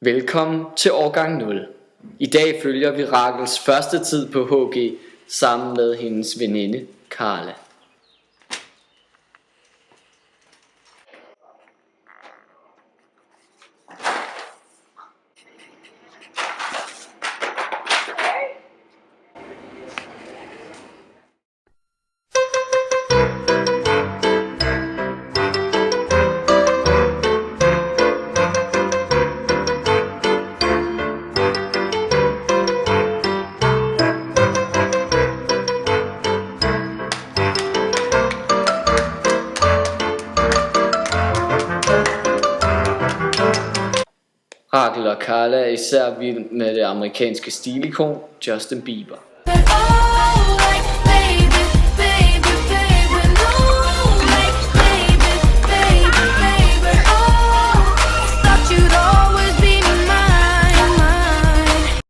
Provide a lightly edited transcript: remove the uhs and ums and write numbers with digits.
Velkommen til årgang 0. I dag følger vi Rachels første tid på HG sammen med hendes veninde Carla. Rachel og Carla er især vild med det amerikanske stilikon Justin Bieber.